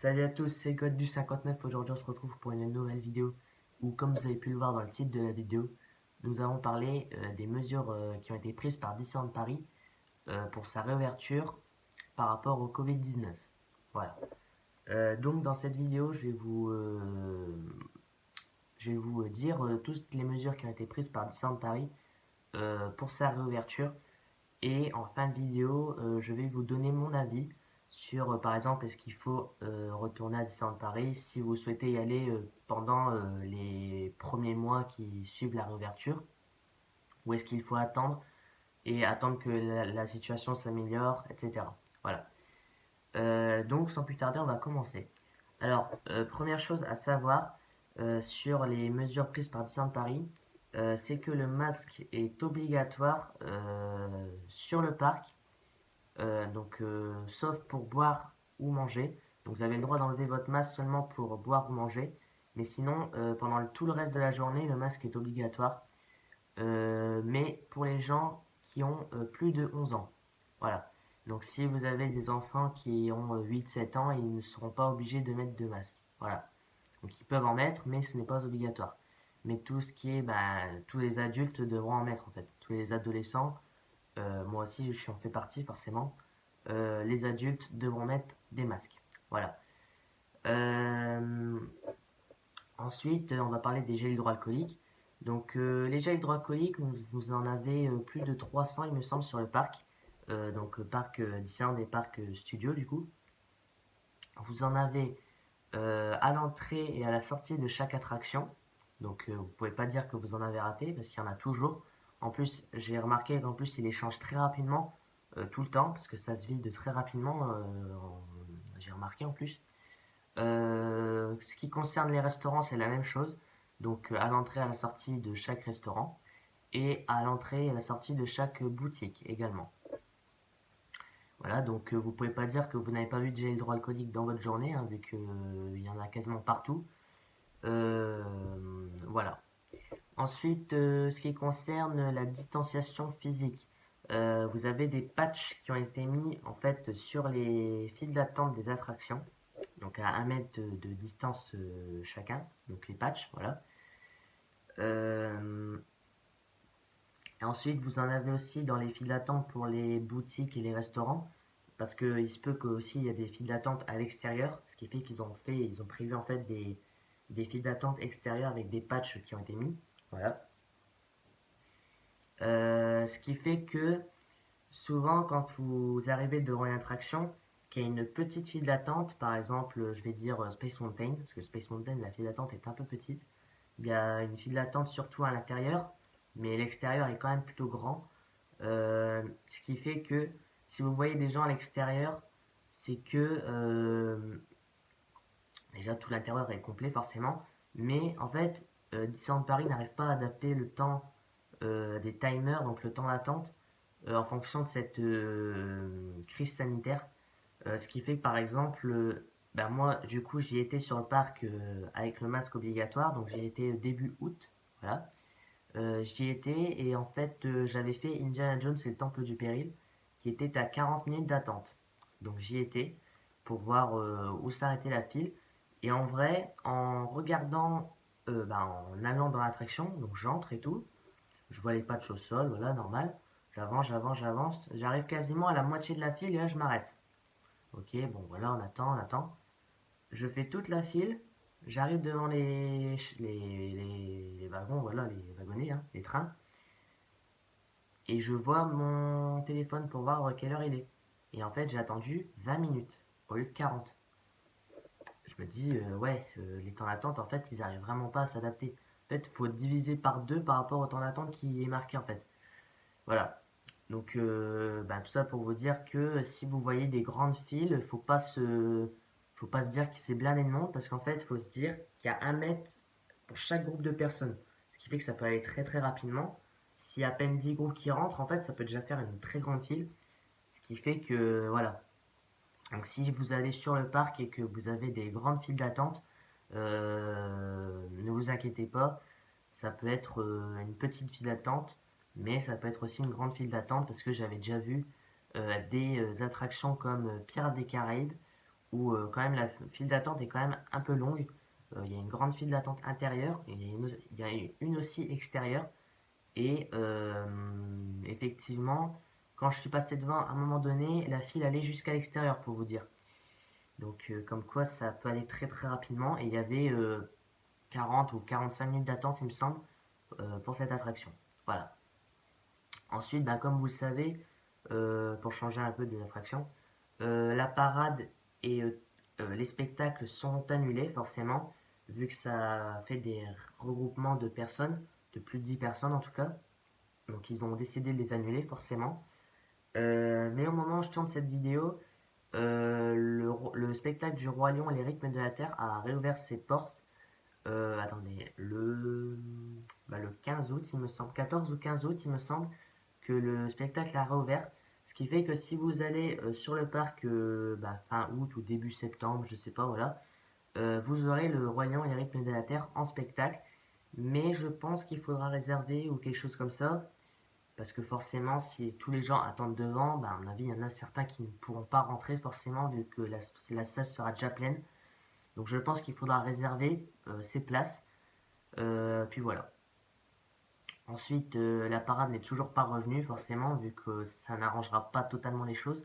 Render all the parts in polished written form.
Salut à tous, c'est God du 59. Aujourd'hui, on se retrouve pour une nouvelle vidéo où, comme vous avez pu le voir dans le titre de la vidéo, nous allons parler des mesures qui ont été prises par Disneyland Paris pour sa réouverture par rapport au Covid-19. Voilà. Donc, dans cette vidéo, je vais vous dire toutes les mesures qui ont été prises par Disneyland Paris pour sa réouverture. Et en fin de vidéo, je vais vous donner mon avis sur, par exemple, est-ce qu'il faut retourner à Disneyland Paris si vous souhaitez y aller pendant les premiers mois qui suivent la réouverture, ou est-ce qu'il faut attendre et attendre que la situation s'améliore, etc. Voilà. Donc, sans plus tarder, on va commencer. Alors, première chose à savoir sur les mesures prises par Disneyland Paris, c'est que le masque est obligatoire sur le parc, sauf pour boire ou manger. Donc vous avez le droit d'enlever votre masque seulement pour boire ou manger. Mais sinon, pendant tout le reste de la journée, le masque est obligatoire. Mais pour les gens qui ont plus de 11 ans. Voilà. Donc si vous avez des enfants qui ont 8-7 ans, ils ne seront pas obligés de mettre de masque. Voilà. Donc ils peuvent en mettre, mais ce n'est pas obligatoire. Mais tout ce qui est, tous les adultes devront en mettre en fait. Tous les adolescents, moi aussi je en fais partie forcément, les adultes devront mettre des masques. Voilà. Euh, Ensuite, on va parler des gels hydroalcooliques. Donc, les gels hydroalcooliques, vous en avez plus de 300, il me semble, sur le parc. Parc Disneyland et parc Studio, du coup. Vous en avez à l'entrée et à la sortie de chaque attraction. Donc, vous pouvez pas dire que vous en avez raté parce qu'il y en a toujours. En plus, j'ai remarqué qu'en plus, il les change très rapidement, tout le temps, parce que ça se vide très rapidement. J'ai remarqué en plus. Ce qui concerne les restaurants, c'est la même chose. Donc, à l'entrée et à la sortie de chaque restaurant. Et à l'entrée et à la sortie de chaque boutique également. Voilà, donc vous pouvez pas dire que vous n'avez pas vu de gel hydroalcoolique dans votre journée, hein, vu qu'il y en a quasiment partout. Euh, voilà. Ensuite, ce qui concerne la distanciation physique, vous avez des patchs qui ont été mis en fait sur les files d'attente des attractions, donc à 1 mètre de distance chacun, donc les patchs, voilà. Euh, et ensuite, vous en avez aussi dans les files d'attente pour les boutiques et les restaurants, parce qu'il se peut qu'aussi il y a des files d'attente à l'extérieur, ce qui fait ils ont prévu en fait des files d'attente extérieures avec des patchs qui ont été mis, voilà. Ce qui fait que souvent, quand vous arrivez devant une attraction, qu'il y a une petite file d'attente, par exemple, je vais dire Space Mountain, parce que Space Mountain, la file d'attente est un peu petite. Il y a une file d'attente surtout à l'intérieur, mais l'extérieur est quand même plutôt grand. Ce qui fait que si vous voyez des gens à l'extérieur, c'est que déjà tout l'intérieur est complet forcément, mais en fait, Disneyland Paris n'arrive pas à adapter le temps des timers, donc le temps d'attente, en fonction de cette crise sanitaire. Ce qui fait que par exemple, moi du coup j'y étais sur le parc avec le masque obligatoire, donc j'y étais début août, voilà. J'y étais et en fait j'avais fait Indiana Jones et le Temple du Péril, qui était à 40 minutes d'attente. Donc j'y étais pour voir où s'arrêtait la file. Et en vrai, en regardant, en allant dans l'attraction, donc j'entre et tout, je vois les patchs au sol, voilà, normal. J'avance, j'avance, j'avance. J'arrive quasiment à la moitié de la file et là, je m'arrête. Ok, bon, voilà, on attend, on attend. Je fais toute la file. J'arrive devant les wagons, voilà, les wagonnets, hein, les trains. Et je vois mon téléphone pour voir quelle heure il est. Et en fait, j'ai attendu 20 minutes au lieu de 40. Je me dis, les temps d'attente, en fait, ils arrivent vraiment pas à s'adapter. En fait, il faut diviser par deux par rapport au temps d'attente qui est marqué, en fait. Voilà. Donc, tout ça pour vous dire que si vous voyez des grandes files, faut pas se dire que c'est blindé de monde parce qu'en fait, il faut se dire qu'il y a 1 mètre pour chaque groupe de personnes. Ce qui fait que ça peut aller très très rapidement. Si à peine 10 groupes qui rentrent, en fait, ça peut déjà faire une très grande file. Ce qui fait que, voilà. Donc, si vous allez sur le parc et que vous avez des grandes files d'attente, ne vous inquiétez pas. Ça peut être une petite file d'attente, mais ça peut être aussi une grande file d'attente parce que j'avais déjà vu des attractions comme Pirates des Caraïbes où quand même la file d'attente est quand même un peu longue. Il y a une grande file d'attente intérieure et il y a une aussi extérieure. Et effectivement, quand je suis passé devant, à un moment donné, la file allait jusqu'à l'extérieur pour vous dire. Donc comme quoi ça peut aller très très rapidement. Et il y avait 40 ou 45 minutes d'attente, il me semble, pour cette attraction. Voilà. Ensuite, bah, comme vous le savez, pour changer un peu de l'attraction, la parade et les spectacles sont annulés forcément, vu que ça fait des regroupements de personnes, de plus de 10 personnes en tout cas. Donc ils ont décidé de les annuler forcément. Mais au moment où je tourne cette vidéo, le spectacle du Roi Lion et les rythmes de la Terre a réouvert ses portes. Attendez, le 15 août, il me semble, 14 ou 15 août, il me semble, que le spectacle a réouvert. Ce qui fait que si vous allez sur le parc fin août ou début septembre, je sais pas, voilà, vous aurez le Roi Lion et les rythmes de la Terre en spectacle. Mais je pense qu'il faudra réserver ou quelque chose comme ça. Parce que forcément, si tous les gens attendent devant, bah, à mon avis, il y en a certains qui ne pourront pas rentrer forcément vu que la salle sera déjà pleine. Donc je pense qu'il faudra réserver ces places. Puis voilà. Ensuite, la parade n'est toujours pas revenue forcément vu que ça n'arrangera pas totalement les choses.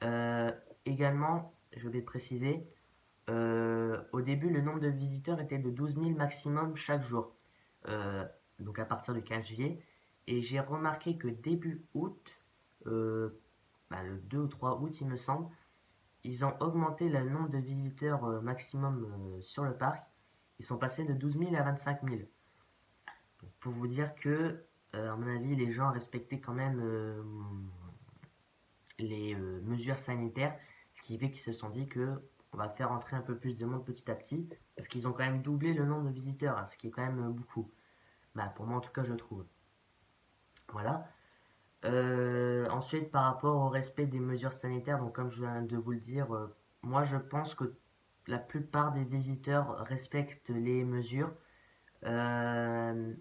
Euh, Également, je vais préciser, au début, le nombre de visiteurs était de 12 000 maximum chaque jour. Euh, donc à partir du 15 juillet. Et j'ai remarqué que début août, euh, le 2 ou 3 août il me semble, ils ont augmenté le nombre de visiteurs maximum sur le parc. Ils sont passés de 12 000 à 25 000. Donc, pour vous dire que, à mon avis, les gens respectaient quand même les mesures sanitaires, ce qui fait qu'ils se sont dit que on va faire entrer un peu plus de monde petit à petit, parce qu'ils ont quand même doublé le nombre de visiteurs, hein, ce qui est quand même beaucoup. Bah, pour moi en tout cas je trouve. Voilà. Ensuite, par rapport au respect des mesures sanitaires, donc comme je viens de vous le dire, moi je pense que la plupart des visiteurs respectent les mesures. Euh,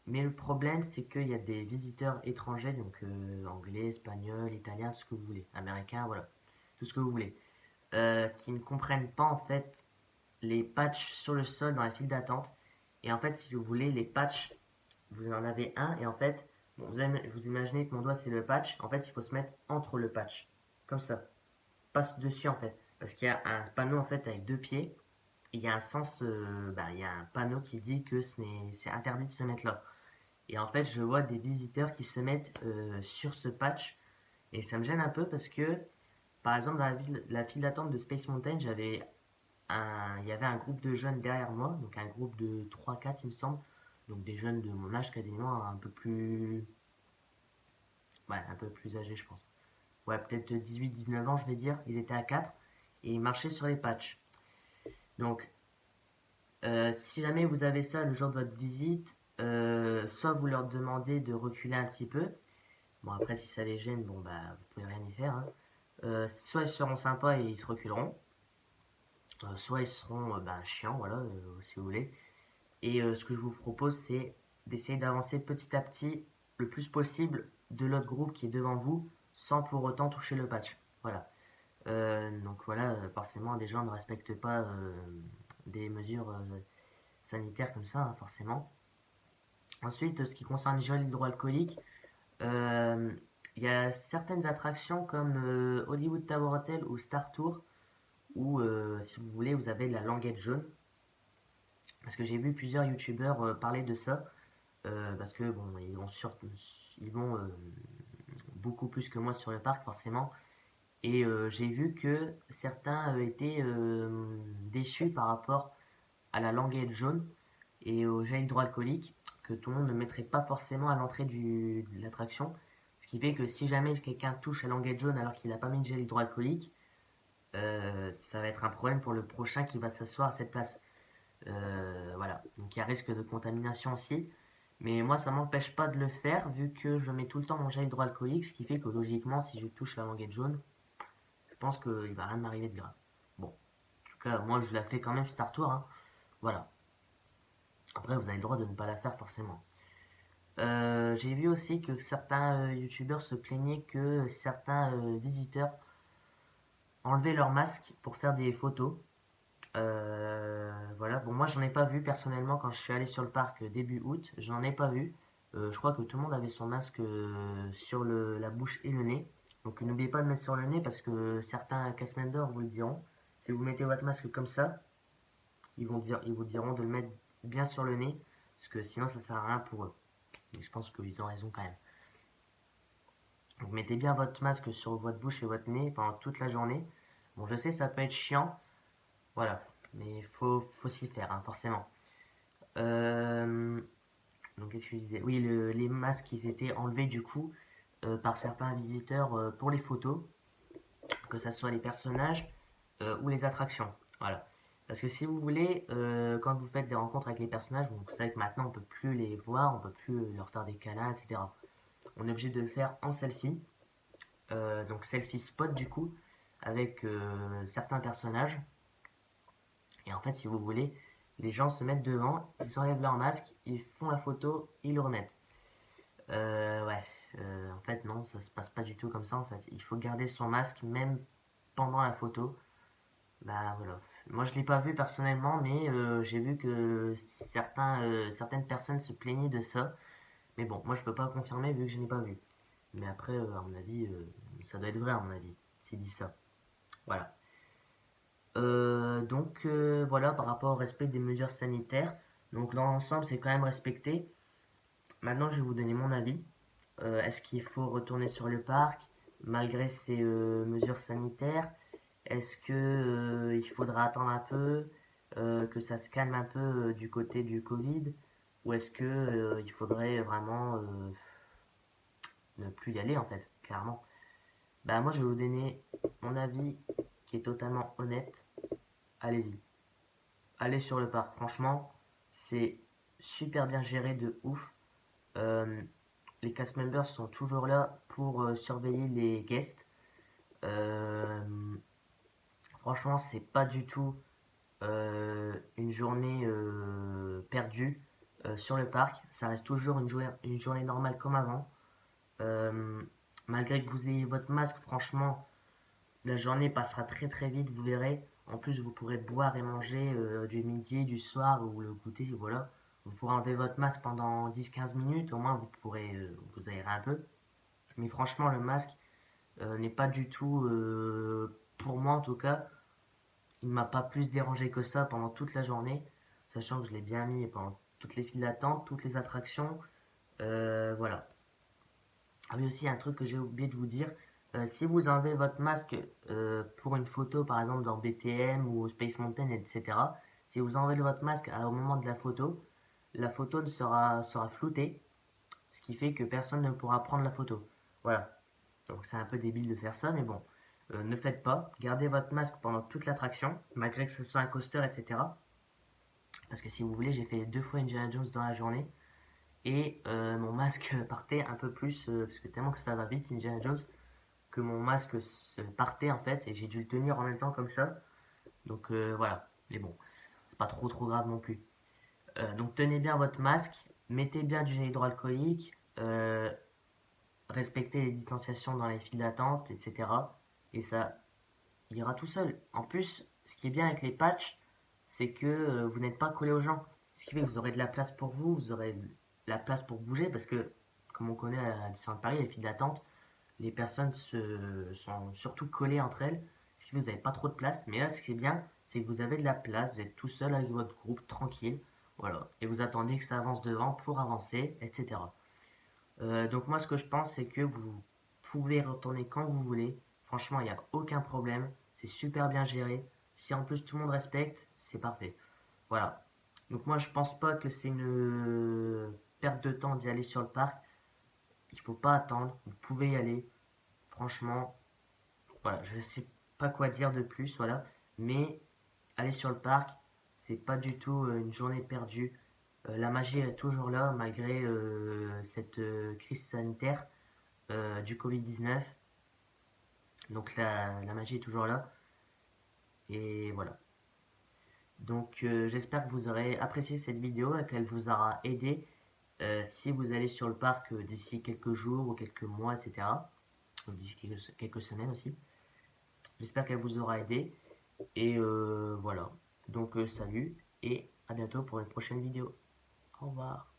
mais le problème, c'est qu'il y a des visiteurs étrangers, donc anglais, espagnol, italien, tout ce que vous voulez, américain, voilà, tout ce que vous voulez, qui ne comprennent pas en fait les patchs sur le sol dans la file d'attente. Et en fait, si vous voulez, les patchs, vous en avez un, et en fait, bon, vous imaginez que mon doigt c'est le patch, en fait, il faut se mettre entre le patch, comme ça, passe dessus en fait, parce qu'il y a un panneau en fait avec deux pieds, et il y a un sens, il y a un panneau qui dit que c'est interdit de se mettre là. Et en fait, je vois des visiteurs qui se mettent sur ce patch, et ça me gêne un peu parce que, par exemple, dans la file d'attente de Space Mountain, il y avait un groupe de jeunes derrière moi, donc un groupe de 3-4 il me semble, donc des jeunes de mon âge quasiment, un peu plus âgés je pense. Ouais, peut-être 18-19 ans je vais dire, ils étaient à 4 et ils marchaient sur les patchs. Donc, si jamais vous avez ça le jour de votre visite, soit vous leur demandez de reculer un petit peu, bon après si ça les gêne, bon bah vous pouvez rien y faire, hein. Soit ils seront sympas et ils se reculeront, soit ils seront chiants, voilà, si vous voulez. Et ce que je vous propose, c'est d'essayer d'avancer petit à petit le plus possible de l'autre groupe qui est devant vous, sans pour autant toucher le patch. Voilà. Donc voilà, forcément, des gens ne respectent pas des mesures sanitaires comme ça, hein, forcément. Ensuite, ce qui concerne les gels hydroalcooliques, euh, il y a certaines attractions comme Hollywood Tower Hotel ou Star Tour, où, si vous voulez, vous avez de la languette jaune. Parce que j'ai vu plusieurs youtubeurs parler de ça. Parce que bon, ils vont beaucoup plus que moi sur le parc forcément. Et j'ai vu que certains étaient déçus par rapport à la languette jaune et au gel hydroalcoolique que tout le monde ne mettrait pas forcément à l'entrée de l'attraction. Ce qui fait que si jamais quelqu'un touche à la languette jaune alors qu'il n'a pas mis de gel hydroalcoolique, ça va être un problème pour le prochain qui va s'asseoir à cette place. Voilà, donc il y a risque de contamination aussi. Mais moi, ça m'empêche pas de le faire vu que je mets tout le temps mon gel hydroalcoolique, ce qui fait que logiquement, si je touche la languette jaune, je pense qu'il va rien m'arriver de grave. Bon, en tout cas, moi je la fais quand même Star Tour, hein. Voilà. Après, vous avez le droit de ne pas la faire forcément. J'ai vu aussi que certains youtubeurs se plaignaient que certains visiteurs enlever leur masque pour faire des photos. Voilà, bon moi j'en ai pas vu personnellement quand je suis allé sur le parc début août, j'en ai pas vu. Je crois que tout le monde avait son masque sur la bouche et le nez. Donc n'oubliez pas de mettre sur le nez parce que certains cast-members vous le diront. Si vous mettez votre masque comme ça, ils vous diront de le mettre bien sur le nez parce que sinon ça sert à rien pour eux. Et je pense qu'ils ont raison quand même. Donc mettez bien votre masque sur votre bouche et votre nez pendant toute la journée. Bon je sais ça peut être chiant, voilà, mais faut s'y faire hein, forcément. Euh, donc qu'est-ce que je disais? Oui, les masques ils étaient enlevés du coup par certains visiteurs pour les photos, que ce soit les personnages ou les attractions. Voilà. Parce que si vous voulez, quand vous faites des rencontres avec les personnages, vous savez que maintenant on peut plus les voir, on peut plus leur faire des câlins, etc. On est obligé de le faire en selfie. Donc selfie spot du coup, avec certains personnages. Et en fait, si vous voulez, les gens se mettent devant, ils enlèvent leur masque, ils font la photo, ils le remettent. Ouais, en fait non, ça se passe pas du tout comme ça en fait. Il faut garder son masque même pendant la photo. Bah voilà. Moi je l'ai pas vu personnellement, mais j'ai vu que certaines personnes se plaignaient de ça. Mais bon, moi je peux pas confirmer vu que je n'ai pas vu. Mais après, à mon avis, ça doit être vrai à mon avis, s'il dit ça. Voilà. Voilà par rapport au respect des mesures sanitaires. Donc dans l'ensemble, c'est quand même respecté. Maintenant, je vais vous donner mon avis. Est-ce qu'il faut retourner sur le parc malgré ces mesures sanitaires? Est-ce que il faudra attendre un peu, que ça se calme un peu du côté du Covid? Ou est-ce que il faudrait vraiment ne plus y aller en fait, clairement? Bah moi je vais vous donner mon avis qui est totalement honnête. Allez-y. Allez sur le parc. Franchement, c'est super bien géré de ouf. Euh, les cast members sont toujours là pour surveiller les guests. Euh, Franchement, c'est pas du tout une journée perdue sur le parc. Ça reste toujours une journée normale comme avant. Euh, Malgré que vous ayez votre masque, franchement, la journée passera très très vite, vous verrez. En plus, vous pourrez boire et manger du midi, du soir ou le goûter, voilà. Vous pourrez enlever votre masque pendant 10-15 minutes, au moins vous pourrez vous aérer un peu. Mais franchement, le masque n'est pas du tout, pour moi en tout cas, il m'a pas plus dérangé que ça pendant toute la journée, sachant que je l'ai bien mis pendant toutes les files d'attente, toutes les attractions. Voilà. Ah oui, aussi un truc que j'ai oublié de vous dire, si vous enlevez votre masque pour une photo, par exemple dans BTM ou Space Mountain, etc., si vous enlevez votre masque au moment de la photo sera floutée, ce qui fait que personne ne pourra prendre la photo. Voilà. Donc c'est un peu débile de faire ça, mais bon. Ne faites pas. Gardez votre masque pendant toute l'attraction, malgré que ce soit un coaster, etc. Parce que si vous voulez, j'ai fait 2 fois Indiana Jones dans la journée. Et mon masque partait un peu plus, parce que tellement que ça va vite, Indiana Jones, que mon masque partait en fait, et j'ai dû le tenir en même temps comme ça. Donc voilà. Mais bon, c'est pas trop grave non plus. Donc tenez bien votre masque, mettez bien du gel hydroalcoolique, respectez les distanciations dans les files d'attente, etc. Et ça ira tout seul. En plus, ce qui est bien avec les patchs, c'est que vous n'êtes pas collé aux gens. Ce qui fait que vous aurez de la place pour vous, vous aurez de la place pour bouger, parce que, comme on connaît à Disneyland Paris, les files d'attente, les personnes sont surtout collées entre elles, ce qui fait que vous n'avez pas trop de place. Mais là, ce qui est bien, c'est que vous avez de la place, vous êtes tout seul avec votre groupe, tranquille, voilà. Et vous attendez que ça avance devant pour avancer, etc. Donc moi, ce que je pense, c'est que vous pouvez retourner quand vous voulez. Franchement, il n'y a aucun problème. C'est super bien géré. Si en plus tout le monde respecte, c'est parfait. Voilà. Donc moi, je pense pas que c'est une perte de temps d'y aller sur le parc. Il faut pas attendre. Vous pouvez y aller. Franchement, voilà. Je sais pas quoi dire de plus, voilà. Mais aller sur le parc, c'est pas du tout une journée perdue. La magie est toujours là malgré cette crise sanitaire du Covid-19. Donc la magie est toujours là. Et voilà. Donc j'espère que vous aurez apprécié cette vidéo et qu'elle vous aura aidé si vous allez sur le parc d'ici quelques jours ou quelques mois, etc. Ou d'ici quelques semaines aussi. J'espère qu'elle vous aura aidé. Et voilà. Donc salut et à bientôt pour une prochaine vidéo. Au revoir.